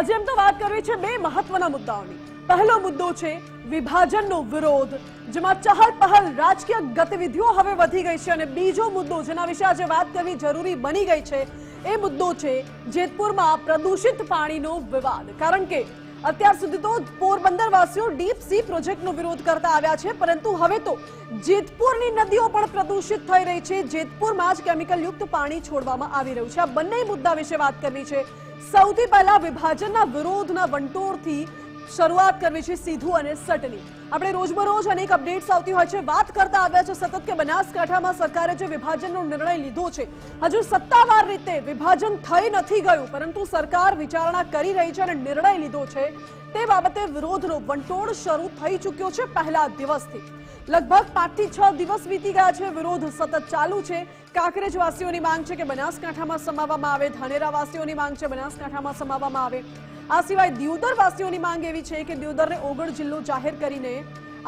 આજે એમ તો વાત કરવી છે બે મહત્વના મુદ્દાઓની। પહેલો મુદ્દો છે વિભાજનનો વિરોધ, જેમાં ચહલ પહલ રાજકીય ગતિવિધિઓ હવે વધી ગઈ છે, અને બીજો મુદ્દો જેના વિશે આજે વાત કરવી જરૂરી બની ગઈ છે એ મુદ્દો છે જેતપુરમાં પ્રદૂષિત પાણીનો વિવાદ। કારણ કે અત્યાર સુધી તો પોરબંદર વાસીઓ ડીપ સી પ્રોજેક્ટનો વિરોધ કરતા આવ્યા છે, પરંતુ હવે તો જેતપુરની નદીઓ પણ પ્રદૂષિત થઈ રહી છે। જેતપુરમાં જ કેમિકલ યુક્ત પાણી છોડવામાં આવી રહ્યું છે। આ બંને મુદ્દા વિશે વાત કરવી છે। સૌથી પહેલા વિભાજનના વિરોધના વંટોળથી શરૂઆત કરવી છે સીધું અને સટની। આપણે રોજબરોજ અનેક અપડેટ્સ આવતી હોય છે, વાત કરતા આવ્યા છે સતત કે બનાસકાંઠામાં સરકારે જે વિભાજનનો નિર્ણય લીધો છે, હજુ સત્તાવાર રીતે વિભાજન થઈ નથી ગયું, પરંતુ સરકાર વિચારણા કરી રહી છે અને નિર્ણય લીધો છે તે બાબતે વિરોધનો વંટોળ શરૂ થઈ ચૂક્યો છે પહેલા દિવસથી। લગભગ 5 થી 6 દિવસ વીતી ગયા છે, વિરોધ સતત ચાલુ છે। કાંકરેજવાસીઓની માંગ છે કે બનાસકાંઠામાં સમાવવામાં આવે, ધાનેરાવાસીઓની માંગ છે બનાસકાંઠામાં સમાવવામાં આવે। આ સિવાય દિયોદરવાસીઓની માંગ એવી છે કે દિયોદરને ઓગળ જિલ્લો જાહેર કરીને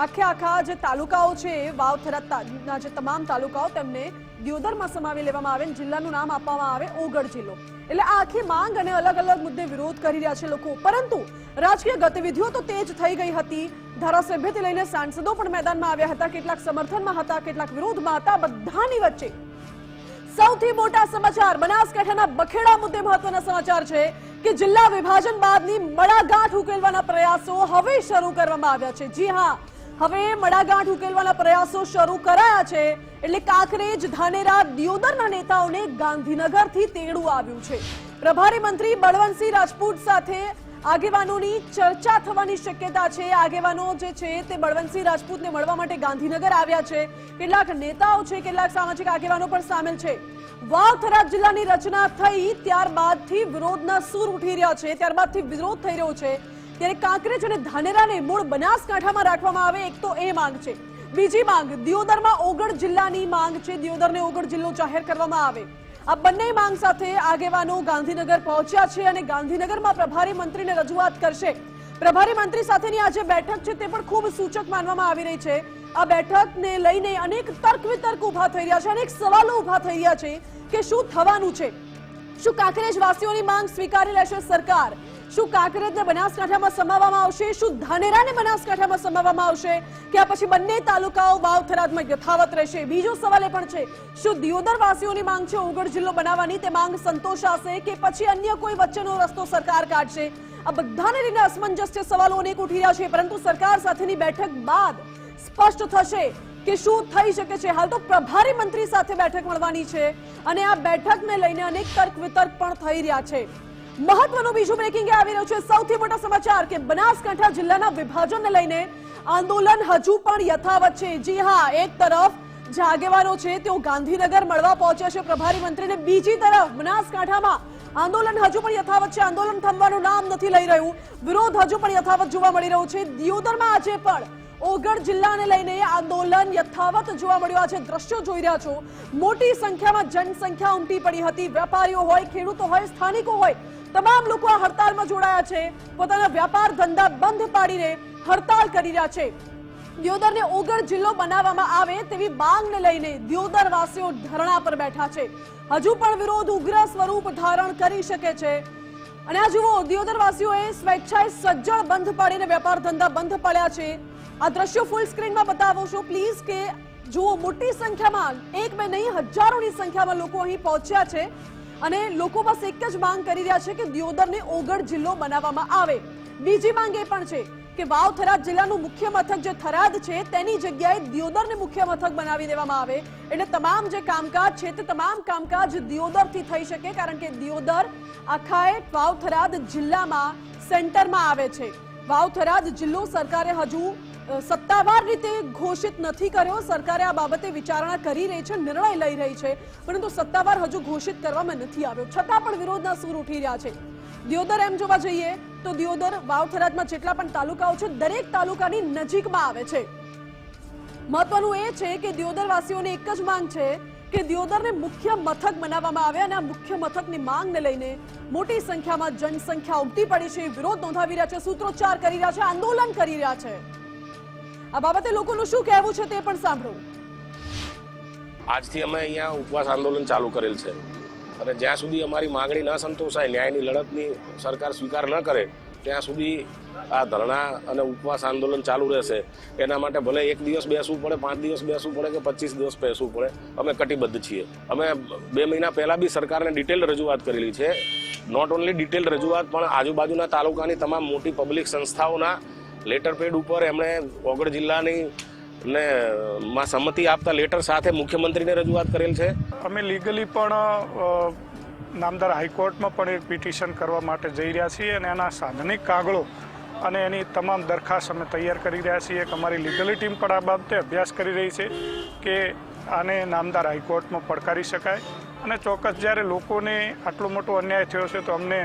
આખા જે તાલુકાઓ છે વાવ થરાદના જે તમામ તાલુકાઓ તેમને દિયોદરમાં સમાવી લેવામાં આવે, જિલ્લાનું નામ આપવામાં આવે ઓગળ જિલ્લો। એટલે આ આખી માંગ અને અલગ અલગ મુદ્દે વિરોધ કરી રહ્યા છે લોકો, પરંતુ રાજકીય ગતિવિધિઓ તો તેજ થઈ ગઈ હતી। ધારાસભ્યથી લઈને સાંસદો પણ મેદાનમાં આવ્યા હતા, કેટલાક સમર્થનમાં હતા, કેટલાક વિરોધમાં હતા। બધાની વચ્ચે સૌથી મોટા સમાચાર બનાસકાંઠાના બખેડા મુદ્દે મહત્વના સમાચાર છે કે જિલ્લા વિભાજન બાદની મડાગાંઠ ઉકેલવાના પ્રયાસો હવે શરૂ કરવામાં આવ્યા છે। જી હા, હવે મડાગાંઠ ઉકેલવાના પ્રયાસો શરૂ કરાયા છે, એટલે કાંકરેજ, ધાનેરા, દિયોદરના નેતાઓને ગાંધીનગરથી તેડું આવ્યું છે। પ્રભારી મંત્રી બળવંતસિંહ રાજપૂત સાથે આગેવાનોની ચર્ચા થવાની શક્યતા છે। આગેવાનો જે છે તે બળવંતસિંહ રાજપૂતને મળવા માટે ગાંધીનગર આવ્યા છે। કેટલાક નેતાઓ છે, કેટલાક સામાજિક આગેવાનો પણ સામેલ છે। વાવ થરાદ જિલ્લાની રચના થઈ ત્યારબાદથી વિરોધના સૂર ઉઠી રહ્યા છે, ત્યારબાદથી વિરોધ થઈ રહ્યો છે, ત્યારે કાંકરેજ અને ધાનેરાને મૂળ બનાસકાંઠામાં રાખવામાં આવે, એક તો એ માંગ છે। બીજી માંગ દિયોદરમાં ઓગળ જિલ્લાની માંગ છે, દિયોદરને ઓગળ જિલ્લો જાહેર કરવામાં આવે। આ બંને માંગ સાથે આગેવાનો ગાંધીનગર પહોંચ્યા છે અને ગાંધીનગરમાં પ્રભારી મંત્રીને રજૂઆત કરશે। પ્રભારી મંત્રી સાથેની આ જે બેઠક છે તે પણ ખૂબ સૂચક માનવામાં આવી રહી છે। આ બેઠકને લઈને અનેક તર્ક વિતર્ક ઉભા થઈ રહ્યા છે, અનેક સવાલો ઉભા થઈ રહ્યા છે કે શું થવાનું છે। શું કાંકરેજવાસીઓની માંગ સ્વીકારી લેશે સરકાર? શું કાંકરેજને બનાસકાંઠામાં સમાવવામાં આવશે? શું ધાનેરાને બનાસકાંઠામાં સમાવવામાં આવશે? કે આ પછી બંને તાલુકાઓ વાવ થરાદમાં યથાવત રહેશે? બીજો સવાલ એ પણ છે, શું દિયોદરવાસીઓની માંગ છે ઓગળ જિલ્લો બનાવવાની, તે માંગ સંતોષાશે કે પછી અન્ય કોઈ વચ્ચેનો રસ્તો સરકાર કાઢશે? આ બધાને લઈને અસમંજસ સવાલો અનેક ઉઠી રહ્યા છે, પરંતુ સરકાર સાથેની બેઠક બાદ સ્પષ્ટ થશે કે શું થઈ શકે છે। હાલ તો પ્રભારી મંત્રી સાથે બેઠક મળવાની છે અને આ બેઠકને લઈને અનેક તર્ક વિતર્ક પણ થઈ રહ્યા છે। મહત્વનું બીજું બ્રેકિંગ આવી રહ્યું છે, સૌથી મોટા સમાચાર કે બનાસકાંઠા જિલ્લાના વિભાજનને લઈને આંદોલન હજુ પણ યથાવત છે। જી હા, એક તરફ જે આગેવાનો છે તેઓ ગાંધીનગર મળવા પહોંચ્યા છે પ્રભારી મંત્રીને, બીજી તરફ બનાસકાંઠામાં આંદોલન હજુ પણ યથાવત છે। આંદોલન થમવાનું નામ નથી લઈ રહ્યું, વિરોધ હજુ પણ યથાવત જોવા મળી રહ્યો છે। દિયોદરમાં આજે પણ ઓગળ જિલ્લાને લઈને આંદોલન યથાવત જોવા મળ્યું। આજે દ્રશ્યો જોઈ રહ્યા છો, મોટી સંખ્યામાં જનસંખ્યા ઉમટી પડી હતી। વેપારીઓ હોય, ખેડૂતો હોય, સ્થાનિકો હોય, તમામ લોકો આ હડતાલમાં જોડાયા છે, પોતાના વ્યાપાર ધંધા બંધ પાડીને હડતાલ કરી રહ્યા છે। દિયોદરને ઓગળ જિલ્લો બનાવવામાં આવે તેવી માંગને લઈને દિયોદરવાસીઓ ધરણા પર બેઠા છે। હજુ પણ વિરોધ ઉગ્ર સ્વરૂપ ધારણ કરી શકે છે। અને આ જુઓ, દિયોદરવાસીઓએ સ્વેચ્છાએ સજ્જડ બંધ પાડીને વેપાર ધંધા બંધ પાડ્યા છે। આ દ્રશ્યો ફૂલ સ્ક્રીનમાં બતાવો છો પ્લીઝ, કે જુઓ મોટી સંખ્યામાં, એક બે નહીં હજારોની સંખ્યામાં લોકો અહીં પહોંચ્યા છે અને લોકો બસ એક જ માંગ કરી રહ્યા છે કે દિયોદરને ઓગળ જિલ્લો બનાવવામાં આવે। બીજી માંગ એ પણ છે કે વાવ થરાદ જિલ્લાનું મુખ્ય મથક જે થરાદ છે તેની જગ્યાએ દિયોદરને મુખ્ય મથક બનાવી દેવામાં આવે, એટલે તમામ જે કામકાજ છે તે તમામ કામકાજ દિયોદરથી થઈ શકે, કારણ કે દિયોદર આખાએ વાવ થરાદ જિલ્લામાં સેન્ટરમાં આવે છે। વાવ થરાદ જિલ્લો સરકારે હજુ સત્તાવાર રીતે ઘોષિત નથી કર્યો, સરકારે આ બાબતે વિચારણા કરી રહી છે, નિર્ણય લઈ રહી છે, પરંતુ સત્તાવાર હજુ ઘોષિત કરવામાં નથી આવ્યો, છતાં પણ વિરોધના સૂર ઉઠી રહ્યા છે। દિયોદર એમ જોવા જઈએ તો દિયોદર વાવ થરાદમાં જેટલા પણ તાલુકાઓ છે દરેક તાલુકાની નજીકમાં આવે છે। મહત્વનું એ છે કે દિયોદરવાસીઓને એક જ માંગ છે કે દિયોદરને મુખ્ય મથક બનાવવામાં આવે, અને આ મુખ્ય મથકની માંગને લઈને મોટી સંખ્યામાં જનસંખ્યા ઉમટી પડી છે, વિરોધ નોંધાવી રહ્યા છે, સૂત્રોચ્ચાર કરી રહ્યા છે, આંદોલન કરી રહ્યા છે। આ બાબતે લોકોનું શું કહેવું છે તે પણ સાંભળો। આજથી અમે અહીંયા ઉપવાસ આંદોલન ચાલુ કરેલ છે। અને જ્યાં સુધી અમારી માગણી ન સંતોષાય, ન્યાયની લડતની સરકાર સ્વીકાર ન કરે ત્યાં સુધી આ ધરણા અને ઉપવાસ આંદોલન ચાલુ રહેશે. એના માટે ભલે 1 દિવસ બેસવું પડે, 5 દિવસ બેસવું પડે કે 25 દિવસ બેસવું પડે, અમે કટિબદ્ધ છીએ. અમે 2 મહિના પહેલા બી સરકારને ડિટેલ રજૂઆત કરેલી છે. નોટ ઓનલી ડિટેલ રજૂઆત, પણ આજુબાજુના તાલુકાની તમામ મોટી પબ્લિક સંસ્થાઓના લેટર પેડ ઉપર એમણે ઓગળ જિલ્લાની ને માં સંમતિ આપતા લેટર સાથે મુખ્યમંત્રીને રજૂઆત કરેલ છે. અમે લીગલી પણ નામદાર હાઈકોર્ટમાં પણ એક પિટિશન કરવા માટે જઈ રહ્યા છીએ અને એના સાધનિક કાગળો અને એની તમામ દરખાસ્ત અમે તૈયાર કરી રહ્યા છીએ. અમારી લીગલી ટીમ પણ આ બાબતે અભ્યાસ કરી રહી છે કે આને નામદાર હાઈકોર્ટમાં પડકારી શકાય. અને ચોક્કસ જ્યારે લોકોને આટલો મોટો અન્યાય થયો છે તો અમને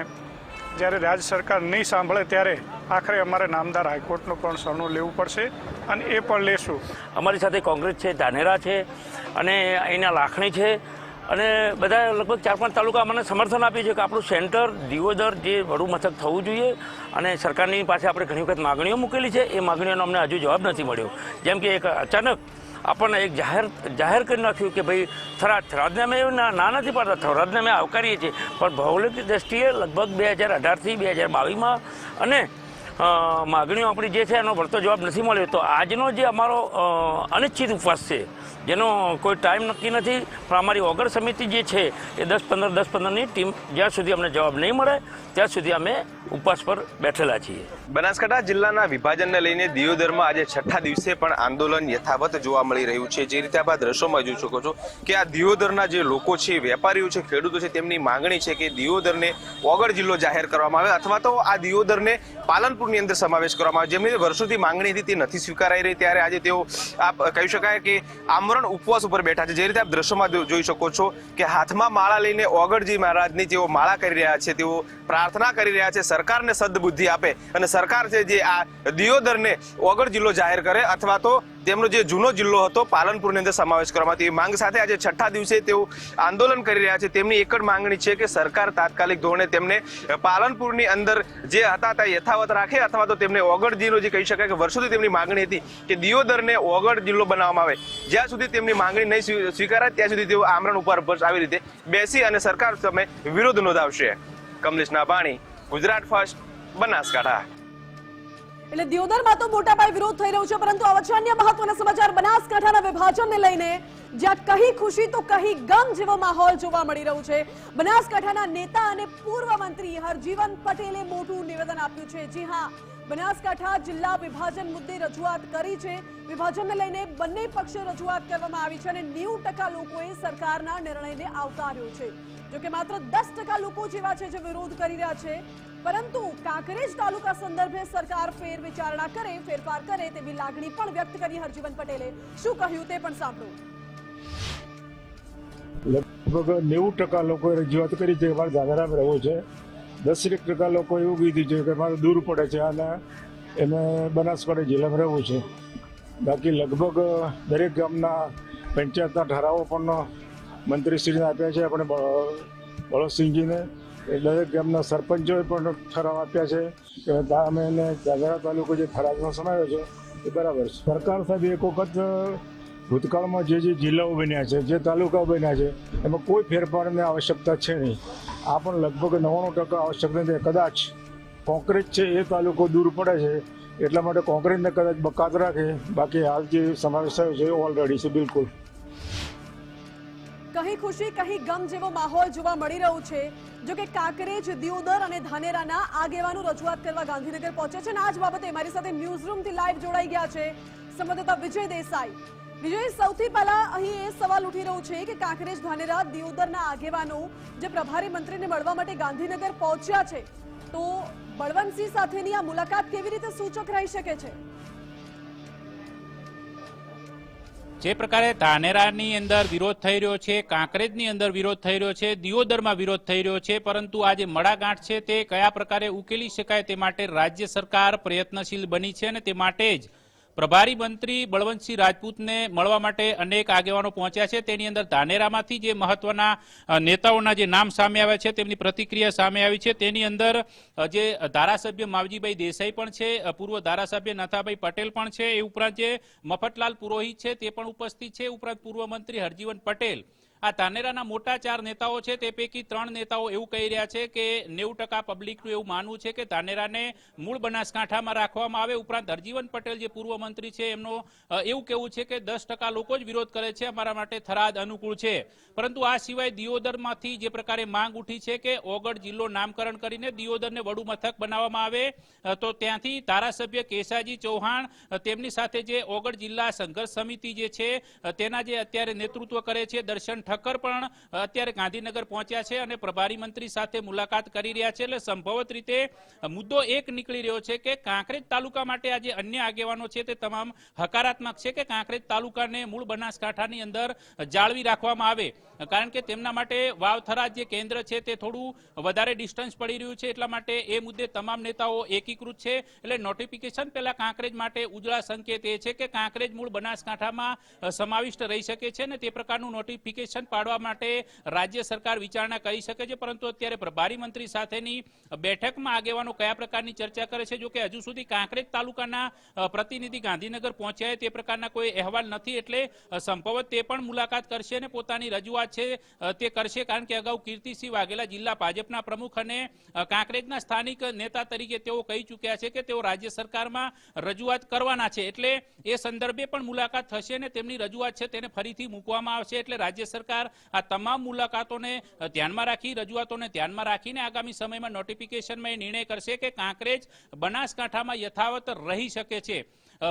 જ્યારે રાજ્ય સરકાર નહીં સાંભળે ત્યારે આખરે અમારે નામદાર હાઈકોર્ટનું પણ સરનું લેવું પડશે અને એ પણ લેશું. અમારી સાથે કોંગ્રેસ છે, ધાનેરા છે અને અહીંના લાખણી છે અને બધા લગભગ 4-5 તાલુકા અમને સમર્થન આપ્યું છે કે આપણું સેન્ટર દિયોદર જે વડું મથક થવું જોઈએ. અને સરકારની પાસે આપણે ઘણી વખત માગણીઓ મૂકેલી છે, એ માગણીઓનો અમને હજુ જવાબ નથી મળ્યો. જેમ કે એક અચાનક આપણને એક જાહેર કરી નાખ્યું કે ભાઈ થરાદને અમે ના નથી પાડતા, થરાદને અમે આવકારીએ છીએ, પણ ભૌગોલિક દ્રષ્ટિએ લગભગ 2018થી 2022માં અને માગણીઓ આપણી જે છે એનો વળતો જવાબ નથી મળ્યો. તો આજનો જે અમારો અનિશ્ચિત ઉપવાસ છે જેનો કોઈ ટાઈમ નક્કી નથી, પણ અમારી ઓગળ સમિતિ જે છે એ 10-15ની ટીમ જ્યાં સુધી અમને જવાબ નહીં મળે ત્યાં સુધી અમે ઉપવાસ પર બેઠેલા છીએ. બનાસકાંઠા જિલ્લાના વિભાજનને લઈને દિયોદરમાં આજે 6ઠ્ઠા દિવસે પણ આંદોલન યથાવત જોવા મળી રહ્યું છે. જે રીતે આપ દ્રશ્યોમાં જોઈ શકો છો કે આ દિયોદરના જે લોકો છે, વેપારીઓ છે, ખેડૂતો છે, તેમની માંગણી છે કે દિયોદરને ઓગળ જિલ્લો જાહેર કરવામાં આવે અથવા તો આ દિયોદરને પાલનપુરની અંદર સમાવેશ કરવામાં આવે. જેમની વર્ષોથી માંગણી હતી તે નથી સ્વીકારાઈ રહી, ત્યારે આજે તેઓ આપ કહી શકાય કે આમરણ ઉપવાસ ઉપર બેઠા છે. જે રીતે આપ દ્રશ્યોમાં જોઈ શકો છો કે હાથમાં માળા લઈને ઓગળજી મહારાજની તેઓ માળા કરી રહ્યા છે, તેઓ પ્રાર્થના કરી રહ્યા છે સરકારને સદબુદ્ધિ આપે અને સરકાર છે જે આ દિયોદરને ઓગળ જિલ્લો જાહેર કરે અથવા તો તેમનો જે જૂનો જિલ્લો હતો પાલનપુરની અંદર સમાવેશ કરવામાં આવે. માંગ સાથે આજે 6ઠ્ઠા દિવસે તેઓ આંદોલન કરી રહ્યા છે. તેમની એક જ માંગણી છે કે સરકાર તાત્કાલિક ધોરણે તેમને પાલનપુરની અંદર જે હતા તે યથાવત રાખે અથવા તો તેમને ઓગળ જિલ્લો, જે કહી શકાય કે વર્ષોથી તેમની માંગણી હતી કે દિયોદરને ઓગળ જિલ્લો બનાવવામાં આવે, જ્યાં સુધી તેમની માંગણી નહીં સ્વીકારાય ત્યાં સુધી તેઓ આમરણ ઉપર આવી રીતે બેસી અને સરકાર સામે વિરોધ નોંધાવશે. કમલેશ નાભાણી, ગુજરાત ફર્સ્ટ, બનાસકાંઠા. એટલે દિયોદરમાં તો મોટા પાયે વિરોધ થઈ રહ્યો છે, પરંતુ અન્ય મહત્વના સમાચાર બનાસકાંઠાના વિભાજનને લઈને જ્યાં કહી ખુશી તો કહી ગમ જેવો માહોલ જોવા મળી રહ્યો છે. બનાસકાંઠાના નેતા અને પૂર્વ મંત્રી હરજીવન પટેલે મોટું નિવેદન આપ્યું છે. જી હા, બનાસકાંઠા જિલ્લા વિભાજન મુદ્દે રજૂઆત કરી છે. વિભાજનને લઈને બંને પક્ષે રજૂઆત કરવામાં આવી છે અને 90% લોકોએ સરકારના નિર્ણયને આવકાર્યો છે. જોકે માત્ર 10% લોકો જેવા છે જે વિરોધ કરી રહ્યા છે, પરંતુ કાંકરેજ તાલુકા સંદર્ભે સરકાર ફેરવિચારણા કરે, ફેરફાર કરે તેવી લાગણી પણ વ્યક્ત કરી હરજીવન પટેલે. શું કહ્યું તે પણ સાંભળો. લગભગ 90% લોકોએ રજૂઆત કરી છે કે મારે ધાનેરામાં રહેવું છે. 10% લોકો એવું કીધું છે કે મારે દૂર પડે છે અને એને બનાસકાંઠા જિલ્લામાં રહેવું છે. બાકી લગભગ દરેક ગામના પંચાયતના ઠરાવો પણ મંત્રીશ્રીને આપ્યા છે. આપણે બળવંતસિંહજીને દરેક ગામના સરપંચોએ પણ ઠરાવ આપ્યા છે કે અમે એને ધાનેરા તાલુકો જે ઠરાવમાં સમાવ્યો છે એ બરાબર છે. સરકાર સાહેબ એક વખત ભૂતકાળમાં જે જિલ્લાઓ બન્યા છે, જે તાલુકાઓ બન્યા છે, એમાં કોઈ ફેરફારની આવશ્યકતા છે નહીં. આ પણ લગભગ 99% આવશ્યક નથી. કદાચ કોંકરેજ છે એ તાલુકો દૂર પડે છે એટલા માટે કોંકરેજને કદાચ બકાત રાખે, બાકી હાલ જે સમાવેશ થયો છે ઓલરેડી છે. બિલકુલ કહી ખુશી કહી ગમ જેવો માહોલ જોવા મળી રહ્યો છે. જો કે કાંકરેજ, દિયોદર અને ધાનેરાના આગેવાનો રજૂઆત કરવા ગાંધીનગર પહોંચ્યા છે અને આ જ બાબતે મારી સાથે ન્યૂઝ રૂમથી લાઈવ જોડાઈ ગયા છે સંવાદદાતા વિજય દેસાઈ. વિજય, સૌથી પહેલા અહીં એ સવાલ ઉઠી રહ્યો છે કે કાંકરેજ, ધાનેરા, દિયોદરના આગેવાનો જે પ્રભારી મંત્રીને મળવા માટે ગાંધીનગર પહોંચ્યા છે, તો બળવંતસિંહ સાથેની આ મુલાકાત કેવી રીતે સૂચક રહી શકે છે? જે પ્રકારે ધાનેરાની અંદર વિરોધ થઈ રહ્યો છે, કાંકરેજની અંદર વિરોધ થઈ રહ્યો છે, દિયોદરમાં વિરોધ થઈ રહ્યો છે, પરંતુ આ જે મડાગાંઠ છે તે કયા પ્રકારે ઉકેલી શકાય તે માટે રાજ્ય સરકાર પ્રયત્નશીલ બની છે અને તે માટે જ પ્રભારી મંત્રી બળવંતસિંહ રાજપૂતને મળવા માટે અનેક આગેવાનો પહોંચ્યા છે. તેની અંદર ધાનેરામાંથી જે મહત્વના નેતાઓના જે નામ સામે આવ્યા છે તેમની પ્રતિક્રિયા સામે આવી છે. તેની અંદર જે ધારાસભ્ય માવજીભાઈ દેસાઈ પણ છે, પૂર્વ ધારાસભ્ય નથાભાઈ પટેલ પણ છે, એ ઉપરાંત જે મફતલાલ પુરોહિત છે તે પણ ઉપસ્થિત છે, ઉપરાંત પૂર્વ મંત્રી હરજીવન પટેલ આ ધાનેરાના મોટા 4 નેતાઓ છે તે પૈકી 3 નેતાઓ એવું કહી રહ્યા છે કે 90% પબ્લિકનું એવું માનવું છે કે ધાનેરાને મૂળ બનાસકાંઠામાં રાખવામાં આવે। ઉપરાંત હરજીવન પટેલ જે પૂર્વ મંત્રી છે એમનો એવું કહેવું છે કે 10% લોકો જ વિરોધ કરે છે, અમારા માટે થરાદ અનુકૂળ છે। પરંતુ આ સિવાય દિયોદરમાંથી જે પ્રકારે માંગ ઉઠી છે કે ઓગળ જિલ્લો નામકરણ કરીને દિયોદરને વડુ મથક બનાવવામાં આવે, તો ત્યાંથી ધારાસભ્ય કેશાજી ચૌહાણ તેમની સાથે જે ઓગળ જિલ્લા સંઘર્ષ સમિતિ જે છે તેના જે અત્યારે નેતૃત્વ કરે છે દર્શન ઠક્કર પણ અત્યારે ગાંધીનગર પહોંચ્યા છે અને પ્રભારી મંત્રી સાથે મુલાકાત કરી રહ્યા છે। એટલે સંભવત રીતે મુદ્દો એક નીકળી રહ્યો છે કે કાંકરેજ તાલુકા માટે આજે અન્ય આગેવાનો છે તે તમામ હકારાત્મક છે કે કાંકરેજ તાલુકાને મૂળ બનાસકાંઠાની અંદર જાળવી રાખવામાં આવે, કારણ કે તેમના માટે વાવ-થરાદ જે કેન્દ્ર છે તે થોડું વધારે ડિસ્ટન્સ પડી રહ્યું છે। એટલા માટે એ મુદ્દે તમામ નેતાઓ એકીકૃત છે। એટલે નોટિફિકેશન પહેલા કાંકરેજ માટે ઉજળા સંકેત એ છે કે કાંકરેજ મૂળ બનાસકાંઠામાં સમાવિષ્ટ રહી શકે છે અને તે પ્રકારનું નોટિફિકેશન પાડવા માટે રાજ્ય સરકાર વિચારણા કરી શકે છે। પરંતુ અત્યારે પ્રભારી મંત્રી સાથેની બેઠકમાં આગેવાનો કયા પ્રકારની ચર્ચા કરે છે, જો કે હજુ સુધી કાંકરેજ તાલુકાના પ્રતિનિધિ ગાંધીનગર પહોંચ્યા તે પ્રકારના કોઈ અહેવાલ નથી। એટલે સંભવત તે પણ મુલાકાત કરશે અને પોતાની રજૂઆત છે તે કરશે, કારણ કે અગાઉ કીર્તિસિંહ વાઘેલા જિલ્લા ભાજપના પ્રમુખ અને કાંકરેજના સ્થાનિક નેતા તરીકે તેઓ કહી ચૂક્યા છે કે તેઓ રાજ્ય સરકારમાં રજૂઆત કરવાના છે। એટલે એ સંદર્ભે પણ મુલાકાત થશે અને તેમની રજૂઆત છે તેને ફરીથી મૂકવામાં આવશે। એટલે રાજ્ય સરકાર આ તમામ મુલાકાતોને ધ્યાનમાં રાખી, રજૂઆતોને ધ્યાનમાં રાખીને આગામી સમયમાં નોટિફિકેશનમાં એ નિર્ણય કરશે કે કાંકરેજ બનાસકાંઠામાં યથાવત રહી શકે છે।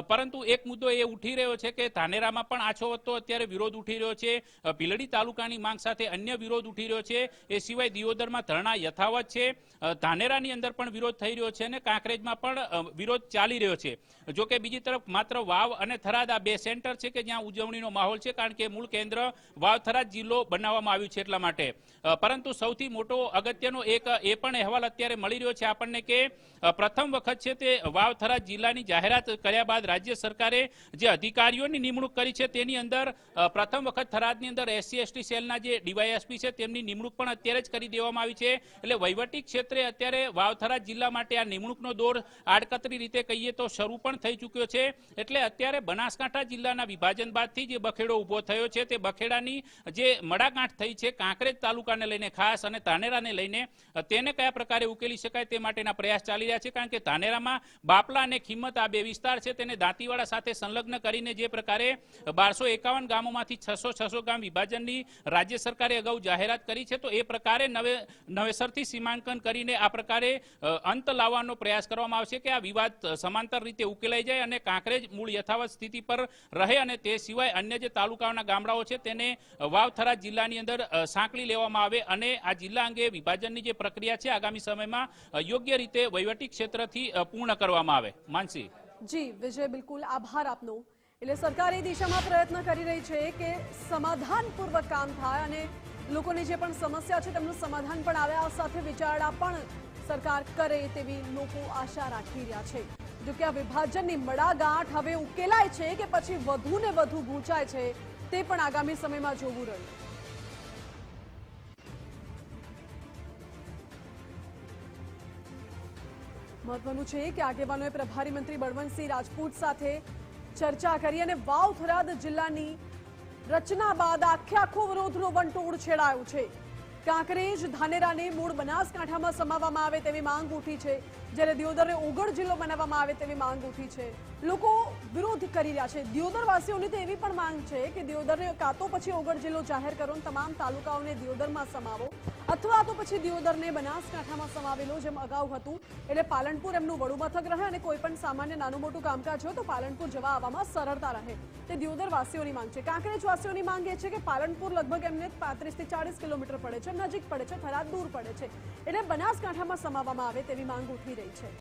પરંતુ એક મુદ્દો એ ઉઠી રહ્યો છે કે ધાનેરામાં પણ આછો વધતો અત્યારે વિરોધ ઉઠી રહ્યો છે, ભીલડી તાલુકાની માંગ સાથે અન્ય વિરોધ ઉઠી રહ્યો છે। એ સિવાય દિયોદરમાં ધરણા યથાવત છે, ધાનેરાની અંદર પણ વિરોધ થઈ રહ્યો છે અને કાંકરેજમાં પણ વિરોધ ચાલી રહ્યો છે। જો કે બીજી તરફ માત્ર વાવ અને થરાદ આ 2 સેન્ટર છે કે જ્યાં ઉજવણીનો માહોલ છે, કારણ કે મૂળ કેન્દ્ર વાવ-થરાદ જિલ્લો બનાવવામાં આવ્યું છે એટલા માટે। પરંતુ સૌથી મોટો અગત્યનો એક એ પણ અહેવાલ અત્યારે મળી રહ્યો છે આપણને કે પ્રથમ વખત છે તે વાવ-થરાદ જિલ્લાની જાહેરાત કર્યા બાદ રાજ્ય સરકારે જે અધિકારીઓની નિમણૂક કરી છે તેની અંદર પ્રથમ વખત થરાદની અંદર SC/ST સેલના જે ડીવાયએસપી છે તેમની નિમણૂક પણ અત્યારે જ કરી દેવામાં આવી છે। એટલે વહીવટી ક્ષેત્રે અત્યારે વાવ-થરાદ જિલ્લા માટે આ નિમણૂકનો દોર આડકતરી રીતે કહીએ તો શરૂ પણ થઈ ચૂક્યો છે। એટલે અત્યારે બનાસકાંઠા જિલ્લાના વિભાજન બાદથી જે બખેડો ઊભો થયો છે તે બખેડાની જે મડાગાંઠ થઈ છે કાંકરેજ તાલુકાને લઈને ખાસ અને ધાનેરાને લઈને, તેને કયા પ્રકારે ઉકેલી શકાય તે માટેના પ્રયાસ ચાલી રહ્યા છે। કારણ કે ધાનેરામાં બાપલા અને ખિમત આ 2 વિસ્તાર છે તેને દાંતીવાડા સાથે સંલગ્ન કરીને જે પ્રકારે 1251 ગામોમાંથી 600 ગામ વિભાજનની રાજ્ય સરકારે અગાઉ જાહેરાત કરી છે, તો એ પ્રકારે નવેસરથી સીમાંકન કરીને આ પ્રકારે અંત લાવવાનો પ્રયાસ કરવામાં આવશે કે આ વિવાદ સમાંતર રીતે ઉકેલાઈ જાય અને કાંકરેજ મૂળ યથાવત સ્થિતિ પર રહે અને તે સિવાય અન્ય જે તાલુકાઓના ગામડાઓ છે તેને વાવ-થરાદ જિલ્લાની અંદર સાંકળી લેવામાં આવે અને આ જિલ્લા અંગે વિભાજનની જે પ્રક્રિયા છે આગામી સમયમાં યોગ્ય રીતે વહીવટી ક્ષેત્રથી પૂર્ણ કરવામાં આવે। માનસી જી વિજય, બિલકુલ આભાર આપનો। એટલે સરકાર એ દિશામાં પ્રયત્ન કરી રહી છે કે સમાધાનપૂર્વક કામ થાય અને લોકોની જે પણ સમસ્યા છે તેમનું સમાધાન પણ આવે, આ સાથે વિચારણા પણ સરકાર કરે તેવી લોકો આશા રાખી રહ્યા છે। જો કે આ વિભાજનની મડાગાંઠ હવે ઉકેલાય છે કે પછી વધુ ને વધુ ગૂંચાય છે તે પણ આગામી સમયમાં જોવું રહ્યું। મહત્વનું છે કે આગેવાનોએ પ્રભારી મંત્રી બળવંતસિંહ રાજપૂત સાથે ચર્ચા કરી અને વાવ-થરાદ જિલ્લાની રચના બાદ આખો વિરોધનો વંટોળ છેડાયો છે। કાંકરેજ ધાનેરાને મૂળ બનાસકાંઠામાં સમાવવામાં આવે તેવી માંગ ઉઠી છે, જ્યારે દિયોદરને ઓગળ જિલ્લો બનાવવામાં આવે તેવી માંગ ઉઠી છે। લોકો વિરોધ કરી રહ્યા છે। દિયોદરવાસીઓની તો એવી પણ માંગ છે કે દિયોદરને કાં તો પછી ઓગળ જિલ્લો જાહેર કરો, તમામ તાલુકાઓને દિયોદરમાં સમાવો, અથવા તો પછી દિયોદરને બનાસકાંઠામાં સમાવેલો જેમ અગાઉ હતું। એટલે પાલનપુર એમનું વડુ મથક રહે અને કોઈ પણ સામાન્ય નાનું મોટું કામકાજ હોય તો પાલનપુર જવા આવવામાં સરળતા રહે, તે દિયોદરવાસીઓની માંગ છે। કાંકરેજવાસીઓની માંગ એ છે કે પાલનપુર લગભગ એમને 35 થી 40 કિલોમીટર પડે છે, નજીક પડે છે, થરાદ દૂર પડે છે, એટલે બનાસકાંઠામાં સમાવવામાં આવે તેવી માંગ ઉઠી રહી છે।